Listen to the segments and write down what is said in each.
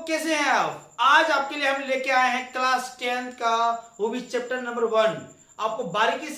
कैसे हैं आप? आज आपके लिए हम लेके आए हैं क्लास 10 का, वो भी चैप्टर नंबर 1। आपको बारीकी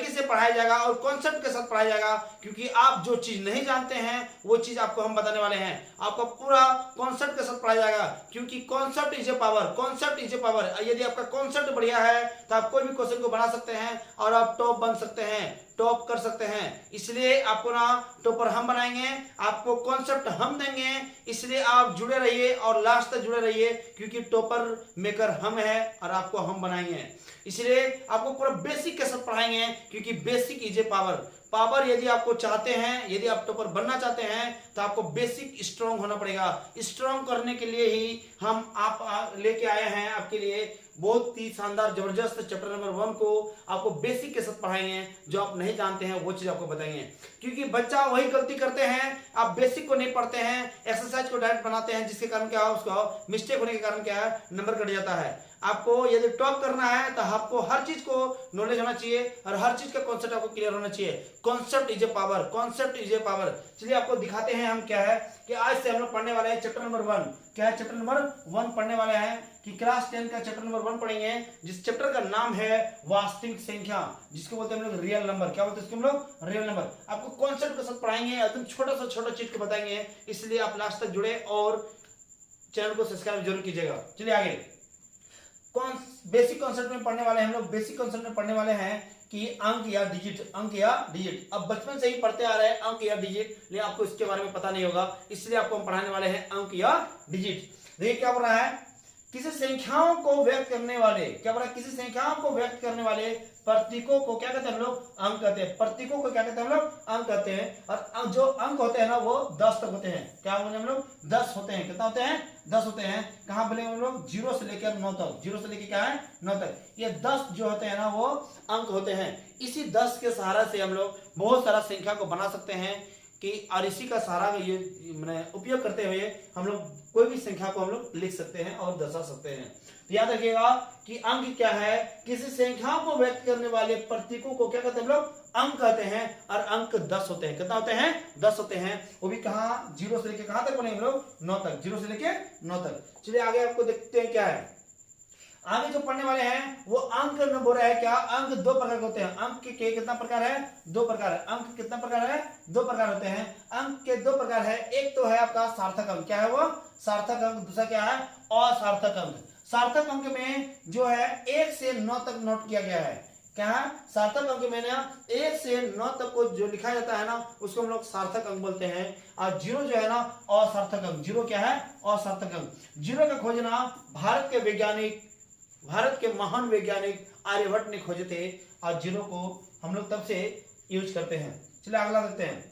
से पढ़ाया जाएगा और कॉन्सेप्ट के साथ पढ़ाया जाएगा, क्योंकि आप जो चीज नहीं जानते हैं वो चीज आपको हम बताने वाले हैं। आपको पूरा कॉन्सेप्ट के साथ पढ़ाया जाएगा, क्योंकि concept is a power, concept is a power. यदि आपका कॉन्सेप्ट बढ़िया है तो आप कोई भी क्वेश्चन को बना सकते हैं और आप टॉप बन सकते हैं, टॉप कर सकते हैं। इसलिए आपको ना टॉपर हम बनाएंगे, आपको कॉन्सेप्ट हम देंगे, इसलिए आप जुड़े रहिए और लास्ट तक जुड़े रहिए, क्योंकि टॉपर मेकर हम हैं और आपको हम बनाएंगे। इसलिए आपको पूरा बेसिक के साथ पढ़ाएंगे, क्योंकि basic is a power. Power यदि आपको चाहते हैं, यदि आप टॉपर बनना चाहते हैं तो आपको बेसिक स्ट्रांग होना पड़ेगा। स्ट्रांग करने के लिए ही हम आप लेके आए हैं आपके लिए बहुत ही शानदार जबरदस्त चैप्टर नंबर 1 को आपको बेसिक के साथ पढ़ाएंगे। जो आप नहीं जानते हैं वो चीज आपको बताएंगे, क्योंकि बच्चा वही गलती करते हैं, आप बेसिक को नहीं पढ़ते हैं, एक्सरसाइज को डायरेक्ट बनाते हैं, जिसके कारण क्या है, उसका मिस्टेक होने के कारण क्या है, नंबर कट जाता है। आपको यदि टॉप करना है तो आपको हर चीज को नॉलेज होना चाहिए और हर चीज का कॉन्सेप्ट आपको क्लियर होना चाहिए। Concept is a power, concept is a power. चलिए आपको दिखाते हैं हम क्या है कि आज से हम लोग पढ़ने वाले हैं चैप्टर नंबर 1। क्या है? चैप्टर नंबर 1 पढ़ने वाले हैं कि क्लास 10 का चैप्टर नंबर 1 पढ़ेंगे, जिस चैप्टर का नाम है वास्तविक संख्या, जिसको बोलते हैं हम लोग रियल नंबर। क्या बोलते हैं इसको हम लोग? Real number. आपको कॉन्सेप्ट के साथ पढ़ाएंगे, एकदम छोटा सा छोटा चीज को बताएंगे, इसलिए आप लास्ट तक जुड़े और चैनल को सब्सक्राइब जरूर कीजिएगा। चलिए आगे बेसिक कॉन्सेप्ट में पढ़ने वाले हैं हम लोग। बेसिक कॉन्सेप्ट में पढ़ने वाले हैं कि अंक या डिजिट, अंक या डिजिट। अब बचपन से ही पढ़ते आ रहे हैं अंक या डिजिट, लेकिन आपको इसके बारे में पता नहीं होगा, इसलिए आपको हम पढ़ाने वाले हैं अंक या डिजिट। देखिए क्या बोल रहा है, किसी संख्याओं को व्यक्त करने वाले, क्या बोल रहा है, किसी संख्याओं को व्यक्त करने वाले प्रतीकों को क्या कहते हैं हम लोग? अंक कहते हैं। प्रतीकों को क्या कहते हैं हम लोग? अंक कहते हैं। और जो अंक होते हैं ना वो 10 तक होते हैं। क्या बोले हम लोग? 10 होते हैं। कितना होते हैं? 10 होते हैं। कहां बोले हम लोग? 0 से लेकर 9 तक। 0 से लेकर क्या है? 9 तक। ये 10 जो होते हैं ना वो अंक होते हैं। इसी 10 के सहारा से हम लोग बहुत सारा संख्या को बना सकते हैं कि, और इसी का सहारा ये मैंने उपयोग करते हुए हम लोग कोई भी संख्या को हम लोग लिख सकते हैं और दर्शा सकते हैं। तो याद रखिएगा कि अंक क्या है, किसी संख्या को व्यक्त करने वाले प्रतीकों को क्या कहते हैं हम लोग? अंक कहते हैं। और अंक 10 होते हैं। कितना होते हैं? 10 होते हैं। वो भी कहां? 0 से लेके कहां तक बने हम लोग? 9 तक। 0 से लेके 9 तक। चलिए आगे आपको देखते हैं क्या है। आगे जो पढ़ने वाले हैं वो अंक न बोल रहा है क्या, अंक 2 प्रकार के होते हैं। अंक के कितना प्रकार है? 2 प्रकार है। अंक कितना प्रकार है? 2 प्रकार होते हैं। अंक के 2 प्रकार है। एक तो है आपका सार्थक अंक। क्या है वो? सार्थक अंक। दूसरा क्या है? असार्थक अंक। सार्थक अंक में जो है 1 से 9 तक नोट किया गया है। क्या है? सार्थक अंक में ना 1 से 9 तक को जो लिखा जाता है ना उसको हम लोग सार्थक अंक बोलते हैं। और 0 जो है ना असार्थक अंक। 0 क्या है? असार्थक अंक। 0 का खोजना भारत के महान वैज्ञानिक आर्यभट्ट ने खोजे थे, और 0 को हम लोग तब से यूज करते हैं। चलिए अगला देखते हैं।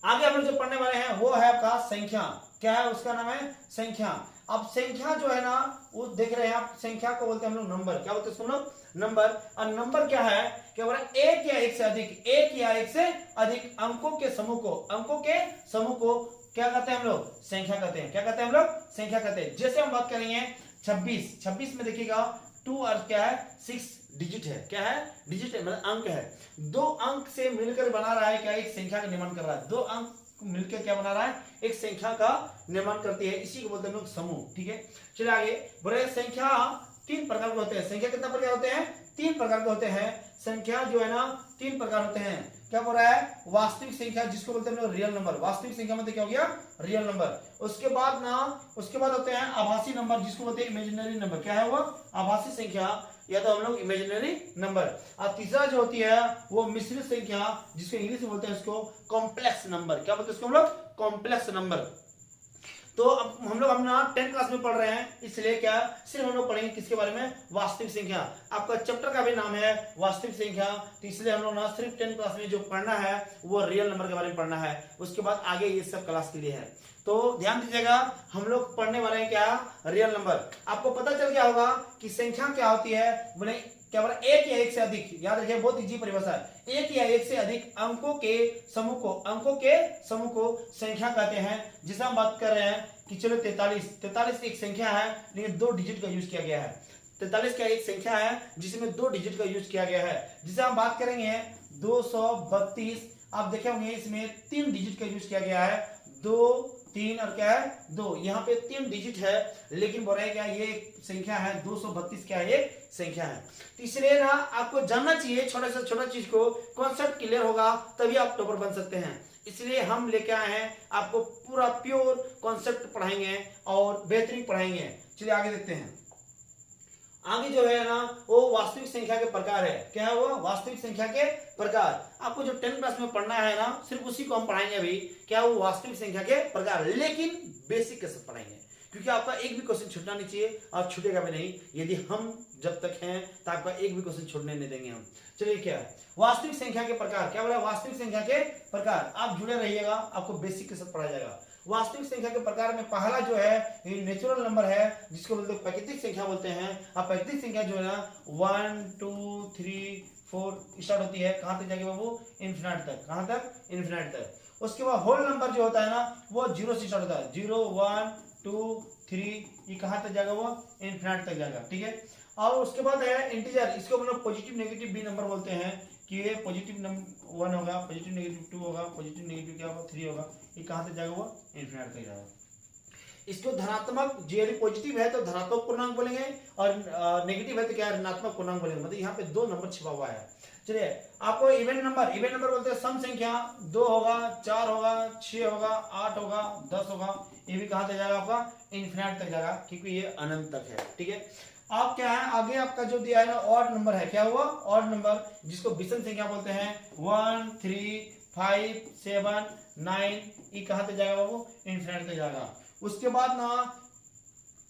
आगे हम लोग जो पढ़ने वाले हैं वो है आपका संख्या। क्या है? उसका नाम है संख्या। अब संख्या जो है ना वो देख रहे हैं आप, संख्या को बोलते हैं हम लोग नंबर। क्या बोलते हैं इसको हम लोग? नंबर। और नंबर क्या है? क्या बोल रहा है? एक या एक से अधिक, एक या एक से अधिक अंकों के समूह को क्या कहते हैं हम लोग? संख्या कहते हैं। क्या कहते हैं हम लोग? संख्या कहते हैं। जैसे हम बात करेंगे 26 में देखिएगा 2 और क्या है? 6 डिजिट है। क्या है? डिजिट है, मतलब अंक है। 2 अंक से मिलकर बना रहा है क्या? एक संख्या का निर्माण कर रहा है। 2 अंक मिलकर क्या बना रहा है? एक संख्या का निर्माण करती है। इसी को बोलते हैं हम लोग समूह। ठीक है, चलिए आगे बोले। संख्या 3 प्रकार के होते हैं। संख्या कितना प्रकार होते हैं? 3 प्रकार के होते हैं। संख्या जो है ना 3 प्रकार होते हैं। क्या बोल रहा है? वास्तविक संख्या, जिसको बोलते हैं रियल नंबर। वास्तविक संख्या मतलब क्या हो गया? Real number. उसके बाद होते हैं आभासी नंबर, जिसको बोलते हैं इमेजिनरी नंबर। क्या है वो? आभासी संख्या, या तो हम लोग इमेजिनरी नंबर। और तीसरा जो होती है वो मिश्रित संख्या, जिसको इंग्लिश में बोलते हैं इसको कॉम्प्लेक्स नंबर। क्या बोलते हैं इसको हम लोग? Complex number. तो अब हम लोग अपना 10th क्लास में पढ़ रहे हैं, इसलिए क्या सिर्फ हम लोग पढ़ेंगे किसके बारे में? वास्तविक संख्या। आपका चैप्टर का भी नाम है वास्तविक संख्या, तो इसलिए हम लोग ना सिर्फ 10th क्लास में जो पढ़ना है वो रियल नंबर के बारे में पढ़ना है। उसके बाद आगे ये सब क्लास के लिए है। तो ध्यान दीजिएगा, हम लोग पढ़ने वाले हैं क्या? Real number. आपको पता चल गया होगा कि संख्या क्या होती है। बोले क्या बोला? एक या एक से अधिक। याद रखिए, बहुत इजी परिभाषा है। एक या एक से अधिक अंकों के समूह को संख्या कहते हैं। जिसे हम बात कर रहे हैं कि चलो 43 एक संख्या है, लेकिन 2 डिजिट का यूज किया गया है। 43 क्या एक संख्या है जिसमें 2 डिजिट का यूज किया गया है। जिसे हम बात करेंगे 232, आप देखे होंगे इसमें 3 डिजिट का यूज किया गया है। 2 3 और क्या है 2। यहाँ पे 3 डिजिट है, लेकिन बोल रहे हैं क्या ये एक संख्या है, 232 क्या है एक संख्या है। तो इसलिए ना आपको जानना चाहिए छोटा से छोटा चीज को, कॉन्सेप्ट क्लियर होगा तभी आप टॉपर बन सकते हैं। इसलिए हम लेके आए हैं आपको पूरा प्योर कॉन्सेप्ट पढ़ाएंगे और बेहतरीन पढ़ाएंगे। चलिए आगे देखते हैं। आगे जो है ना वो वास्तविक संख्या के प्रकार है। क्या है वो? वास्तविक संख्या के प्रकार। आपको जो 10 क्लास में पढ़ना है ना, सिर्फ उसी को हम पढ़ाएंगे अभी। क्या वो वास्तविक संख्या के प्रकार, लेकिन बेसिक के साथ पढ़ाएंगे, क्योंकि आपका एक भी क्वेश्चन छूटना नहीं चाहिए और छूटेगा भी नहीं। यदि हम जब तक हैं तो आपका एक भी क्वेश्चन छूटने नहीं देंगे हम। चलिए क्या है वास्तविक संख्या के प्रकार? क्या बोला? वास्तविक संख्या के प्रकार। आप जुड़े रहिएगा, आपको बेसिक के साथ पढ़ाया जाएगा। वास्तविक संख्या के प्रकार में पहला जो है ये नेचुरल नंबर है, जिसको बोलते हैं प्राकृतिक संख्या बोलते हैं। अब प्राकृतिक संख्या जो है ना 1 2 3 4 स्टार्ट होती है, कहां तक जाएगी बाबू? इन्फिनिट तक। कहां तक? इन्फिनिट तक। उसके बाद होल नंबर जो होता है ना वो 0 से स्टार्ट होता है, 0 1 2 3, ये कहां तक जाएगा? वो इन्फिनिट तक जाएगा, ठीक है। और उसके बाद है इंटीजर, इसको हम लोग पॉजिटिव नेगेटिव बी नंबर बोलते हैं कि ये पॉजिटिव 1 होगा, पॉजिटिव नेगेटिव 2 होगा, पॉजिटिव नेगेटिव क्या होगा? 3 होगा। ये कहां तक जाएगा? वो इन्फिनिट तक जाएगा। इसको धनात्मक, यदि पॉजिटिव है तो धनात्मक पूर्णांक बोलेंगे और नेगेटिव है तो क्या ऋणात्मक पूर्णांक बोलेंगे। मतलब यहाँ पे 2 नंबर छिपा हुआ है। चलिए आपको इवेंट नंबर बोलते हैं सम संख्या। 2 होगा, 4 होगा, 6 होगा, 8 होगा, 10 होगा। ये भी कहां तक जाएगा? आपका इन्फिनिट तक जाएगा, क्योंकि ये अनंत तक है, ठीक है। आप क्या है आगे आपका जो दिया है ना ऑड नंबर है। क्या हुआ? ऑड नंबर, जिसको विषम संख्या बोलते हैं। 1 3 5 7 9, ये कहां तक जाएगा बाबू? इन्फिनिट तक जाएगा। उसके बाद ना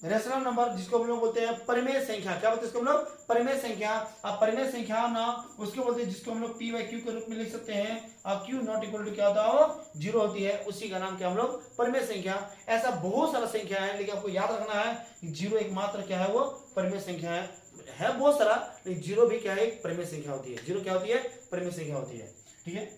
रेशनल नंबर, जिसको हम लोग बोलते हैं परिमेय संख्या। क्या बोलते हैं इसको हम लोग? परिमेय संख्या। अब परिमेय संख्या ना उसको बोलते हैं जिसको हम लोग p बाई क्यू के रूप में लिख सकते हैं। अब q नॉट इक्वल टू क्या होता है? वो 0 होती है, उसी का नाम क्या हम लोग? परिमेय संख्या। ऐसा बहुत सारा संख्या है, लेकिन आपको याद रखना है कि 0 एकमात्र क्या है? वो परिमेय संख्या है बहुत सारा, लेकिन 0 भी क्या है? एक परिमेय संख्या होती है। 0 क्या होती है? परिमेय संख्या होती है, ठीक है।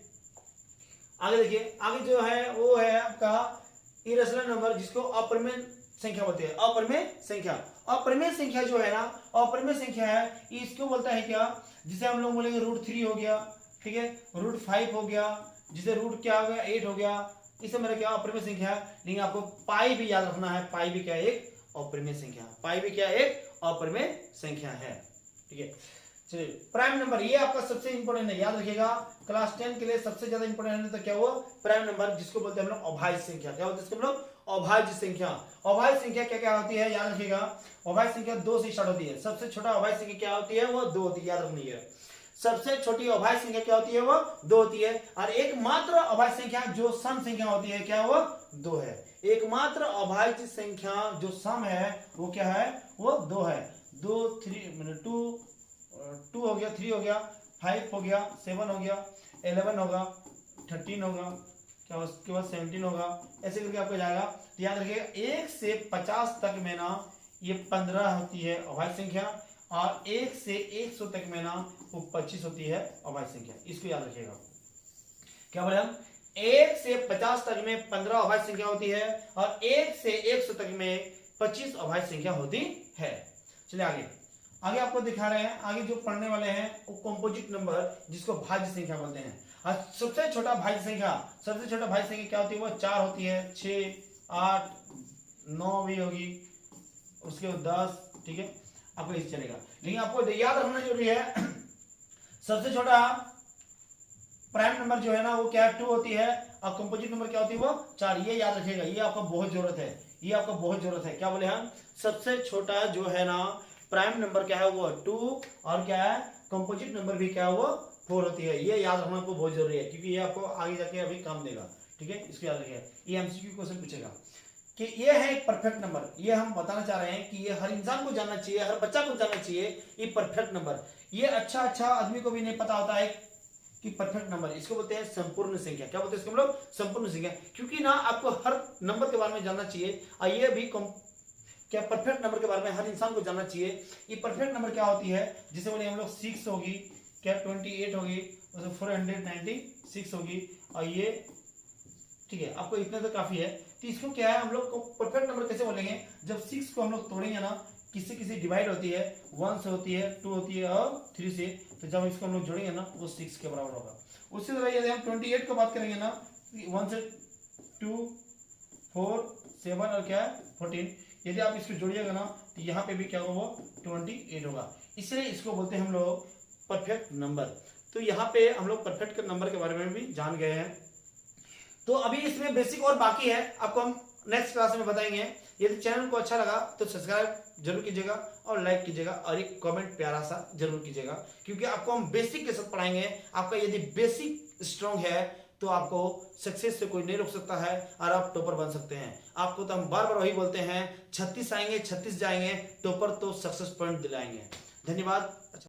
आगे देखिए, आगे जो है वो है आपका इरेशनल नंबर, जिसको अपरिमेय संख्या बोलते हैं। अपरिमेय संख्या। अपरिमेय संख्या जो है ना, अपरिमेय संख्या है, इसको बोलता है क्या? जिसे हम लोग बोलेंगे √3 हो गया, ठीक है, √5 हो गया, जिसे रूट क्या हो गया? 8 हो गया। इसे मेरा क्या? अपरिमेय संख्या है। लेकिन आपको पाई भी याद रखना है, पाई भी क्या? एक अपरिमेय संख्या। पाई भी क्या? एक अपरिमेय संख्या है, ठीक है। चलिए प्राइम नंबर, ये आपका सबसे इंपॉर्टेंट है, याद रखिएगा। क्लास 10 के लिए सबसे ज्यादा इंपॉर्टेंट है तो क्या हुआ? प्राइम नंबर, जिसको बोलते हैं हम लोग अभाज्य संख्या। क्या बोलते हैं इसको हम लोग? अभाज्य संख्या। अभाज्य संख्या क्या क्या होती है? याद रखिएगा। अभाज्य संख्या 2 से स्टार्ट होती है। सबसे छोटा अभाज्य संख्या क्या होती है? वो 2 होती है, याद रखनी है। सबसे छोटी अभाज्य संख्या क्या होती है? वो 2 होती है। और एकमात्र अभाज्य संख्या जो सम संख्या होती है, क्या वो? 2 है। एकमात्र अभाज्य संख्या जो सम है वो क्या है? वो 2 है। 2 हो गया, 3 हो गया, 5 हो गया, 7 हो गया, 11 होगा, 13 होगा, क्या उसके बाद 17 होगा, ऐसे करके आपको जाएगा। तो याद रखिएगा 1 से 50 तक में ना ये 15 होती है अभाज्य संख्या, और 1 से 100 तक में ना वो 25 होती है अभाज्य संख्या। इसको याद रखिएगा। क्या बोले हम? 1 से 50 तक में 15 अभाज्य संख्या होती है, और 1 से 100 तक में 25 अभाज्य संख्या होती है। चलिए आगे आपको दिखा रहे हैं। आगे जो पढ़ने वाले हैं वो कंपोजिट नंबर, जिसको भाज्य संख्या बोलते हैं। और सबसे छोटा भाज्य संख्या, सबसे छोटा भाज्य संख्या क्या होती है? वो 4 होती है, 6 8 9 भी होगी, उसके बाद 10, ठीक है। आपको इस चलेगा, लेकिन आपको याद रखना जरूरी है सबसे छोटा प्राइम नंबर जो है ना वो क्या है? 2 होती है, और कंपोजिट नंबर क्या होती है? वो 4। ये याद रखिएगा, ये आपको बहुत जरूरत है, ये आपको बहुत जरूरत है। क्या बोले हम? सबसे छोटा जो है ना प्राइम नंबर क्या है? वो 2, और क्या है? कंपोजिट नंबर भी क्या है? वो 4 होती है। ये याद रखना आपको बहुत जरूरी है, क्योंकि ये आपको आगे जाके अभी काम देगा, ठीक है। इसको याद रखिए, ये एमसीक्यू क्वेश्चन पूछेगा कि ये है एक परफेक्ट नंबर। ये हम बताना चाह रहे हैं कि ये हर इंसान को जानना चाहिए, हर बच्चा को जानना चाहिए ये परफेक्ट नंबर। ये अच्छा आदमी को भी नहीं पता होता है कि परफेक्ट नंबर, इसको बोलते हैं संपूर्ण संख्या। क्या बोलते हैं इसको हम लोग? संपूर्ण संख्या। क्योंकि ना आपको हर नंबर के बारे में जानना चाहिए, और ये भी क्या परफेक्ट नंबर के बारे में हर इंसान को जानना चाहिए। ये परफेक्ट नंबर क्या होती है? जिसे बोले हम लोग 6 होगी, क्या 28 होगी, 496 होगी, और ये ठीक है। आपको इतना तो काफी है। तो इसको क्या है, हम लोग परफेक्ट नंबर कैसे बोलेंगे? जब 6 को हम लोग तोड़ेंगे ना, किसी डिवाइड होती है, 1 से होती है, 2 होती है और 3 से, तो जब इसको हम लोग जोड़ेंगे ना वो 6 के बराबर होगा। उसी तरह यदि हम 28 की बात करेंगे ना, 1 से 2 4 7 और क्या है 14। यदि आप इसको जोड़िएगा ना तो यहाँ पे भी क्या होगा वो 28 होगा। इसलिए इसको बोलते हैं हम लोग परफेक्ट नंबर। तो यहाँ पे हम लोग परफेक्ट नंबर के बारे में भी जान गए हैं। तो अभी इसमें बेसिक और बाकी है, आपको हम नेक्स्ट क्लास में बताएंगे। यदि चैनल को अच्छा लगा तो सब्सक्राइब जरूर कीजिएगा और लाइक कीजिएगा और एक कमेंट प्यारा सा जरूर कीजिएगा, क्योंकि आपको हम बेसिक के साथ पढ़ाएंगे। आपका यदि बेसिक स्ट्रांग है तो आपको सक्सेस से कोई नहीं रोक सकता है और आप टॉपर बन सकते हैं। आपको तो हम बार बार वही बोलते हैं, 36 आएंगे 36 जाएंगे, टॉपर तो सक्सेस पॉइंट दिलाएंगे। धन्यवाद।